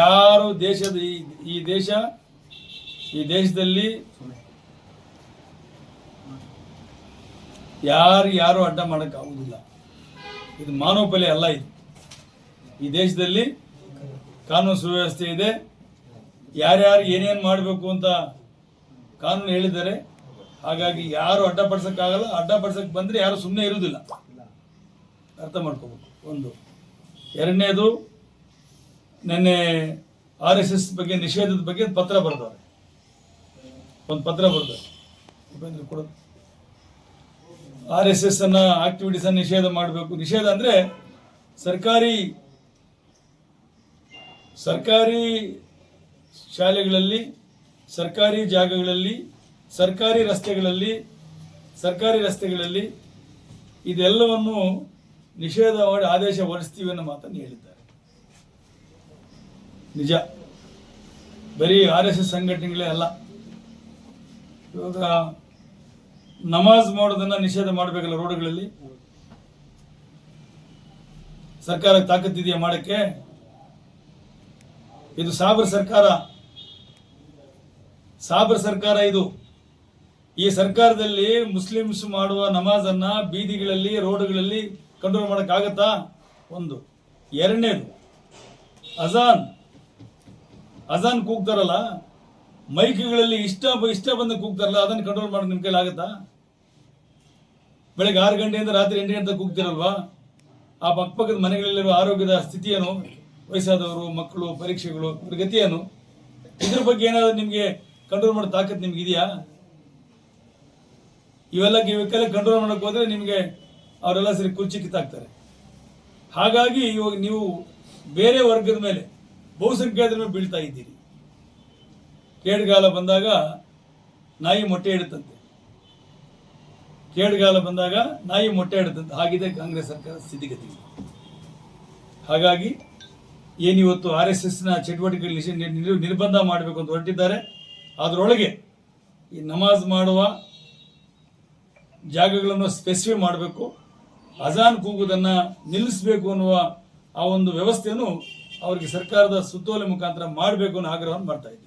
ಯಾರು ದೇಶದ ಈ ದೇಶದಲ್ಲಿ ಯಾರು ಅಡ್ಡ ಮಾಡೋಕ್ಕಾಗುವುದಿಲ್ಲ. ಇದು ಮಾನವಪಲ್ಯ ಅಲ್ಲ. ಇದು ಈ ದೇಶದಲ್ಲಿ ಕಾನೂನು ಸುವ್ಯವಸ್ಥೆ ಇದೆ. ಯಾರ್ಯಾರು ಏನೇನು ಮಾಡಬೇಕು ಅಂತ ಕಾನೂನು ಹೇಳಿದ್ದಾರೆ. ಹಾಗಾಗಿ ಯಾರು ಅಡ್ಡಪಡಿಸೋಕ್ಕಾಗಲ್ಲ. ಅಡ್ಡಪಡಿಸೋಕೆ ಬಂದರೆ ಯಾರು ಸುಮ್ಮನೆ ಇರುವುದಿಲ್ಲ. ಅರ್ಥ ಮಾಡ್ಕೋಬೇಕು. ಒಂದು. ಎರಡನೇದು, ನೆನ್ನೆ RSS ಬಗ್ಗೆ ನಿಷೇಧದ ಬಗ್ಗೆ ಪತ್ರ ಬರೆದವ್ರೆ. ಒಂದು ಪತ್ರ ಬರೆದವ್ರೆ. ಉಪೇಂದ್ರ ಕೊಡೋದು. RSS ಅನ್ನ ಆಕ್ಟಿವಿಟೀಸ್ ಅನ್ನು ನಿಷೇಧ ಮಾಡಬೇಕು. ನಿಷೇಧ ಅಂದರೆ ಸರ್ಕಾರಿ ಶಾಲೆಗಳಲ್ಲಿ, ಸರ್ಕಾರಿ ಜಾಗಗಳಲ್ಲಿ, ಸರ್ಕಾರಿ ರಸ್ತೆಗಳಲ್ಲಿ ಇದೆಲ್ಲವನ್ನು ನಿಷೇಧ ಮಾಡಿ ಆದೇಶ ಹೊರಡಿಸ್ತೀವಿ ಅನ್ನೋ ಮಾತನ್ನು ಹೇಳಿದ್ದಾರೆ. ನಿಜ. ಬರೀ RSS ಸಂಘಟನೆಗಳೇ ಅಲ್ಲ. ಇವಾಗ ನಮಾಜ್ ಮಾಡೋದನ್ನ ನಿಷೇಧ ಮಾಡಬೇಕಲ್ಲ ರೋಡ್ಗಳಲ್ಲಿ. ಸರ್ಕಾರಕ್ಕೆ ತಾಕತ್ತಿದೆಯಾ ಮಾಡಕ್ಕೆ? ಇದು ಸಾಬರ್ ಸರ್ಕಾರ ಇದು. ಈ ಸರ್ಕಾರದಲ್ಲಿ ಮುಸ್ಲಿಮ್ಸ್ ಮಾಡುವ ನಮಾಜನ್ನ ಬೀದಿಗಳಲ್ಲಿ, ರೋಡ್ಗಳಲ್ಲಿ ಕಂಟ್ರೋಲ್ ಮಾಡೋಕ್ಕಾಗತ್ತಾ? ಒಂದು. ಎರಡನೇದು, ಅಜಾನ್ ಕೂಗ್ತಾರಲ್ಲ, ಮೈಕ್ಗಳಲ್ಲಿ ಇಷ್ಟ ಬಂದು ಕೂಗ್ತಾರಲ್ಲ, ಅದನ್ನು ಕಂಟ್ರೋಲ್ ಮಾಡೋಕೆ ನಿಮ್ಮ ಕೈಲಿ ಆಗುತ್ತಾ? ಬೆಳಗ್ಗೆ 6 ಗಂಟೆಯಿಂದ ರಾತ್ರಿ 8 ಗಂಟೆ ಕೂಗ್ತಿರಲ್ವಾ? ಆ ಪಕ್ಕಪಕ್ಕದ ಮನೆಗಳಲ್ಲಿರುವ ಆರೋಗ್ಯದ ಸ್ಥಿತಿಯೇನು? ವಯಸ್ಸಾದವರು, ಮಕ್ಕಳು, ಪರೀಕ್ಷೆಗಳು, ಇದ್ರ ಗತಿಯೇನು? ಇದ್ರ ಬಗ್ಗೆ ಏನಾದರೂ ನಿಮಗೆ ಕಂಟ್ರೋಲ್ ಮಾಡೋ ತಾಕತ್ತು ನಿಮ್ಗೆ ಇದೆಯಾ? ಇವಕ್ಕೆಲ್ಲ ಕಂಟ್ರೋಲ್ ಮಾಡೋಕೆ ಹೋದ್ರೆ ನಿಮಗೆ ಅವರೆಲ್ಲ ಸರಿ ಕುರ್ಚಿ ಕಿತ್ತಾಕ್ತಾರೆ. ಹಾಗಾಗಿ ಇವಾಗ ನೀವು ಬೇರೆ ವರ್ಗದ ಮೇಲೆ, ಬಹುಸಂಖ್ಯಾತರ ಮೇಲೆ ಬೀಳ್ತಾ ಇದ್ದೀರಿ. ಕೇಡುಗಾಲ ಬಂದಾಗ ನಾಯಿ ಮೊಟ್ಟೆ ಇಡುತ್ತಂತೆ. ಹಾಗಿದೆ ಕಾಂಗ್ರೆಸ್ ಸರ್ಕಾರ ಸ್ಥಿತಿಗತಿ. ಹಾಗಾಗಿ ಏನಿವತ್ತು RSSನ ಚಟುವಟಿಕೆಗಳು ನಿರ್ಬಂಧ ಮಾಡಬೇಕು ಅಂತ ಹೊರಟಿದ್ದಾರೆ. ಅದರೊಳಗೆ ಈ ನಮಾಜ್ ಮಾಡುವ ಜಾಗಗಳನ್ನು ಸ್ಪೆಸಿಫೈ ಮಾಡಬೇಕು, ಅಜಾನ್ ಕೂಗುವುದನ್ನು ನಿಲ್ಲಿಸಬೇಕು ಅನ್ನುವ ಆ ಒಂದು ವ್ಯವಸ್ಥೆಯನ್ನು ಅವರಿಗೆ ಸರ್ಕಾರದ ಸುತ್ತೋಲೆ ಮುಖಾಂತರ ಮಾಡಬೇಕು ಅನ್ನೋ ಆಗ್ರಹವನ್ನು ಮಾಡ್ತಾ ಇದ್ದಾರೆ.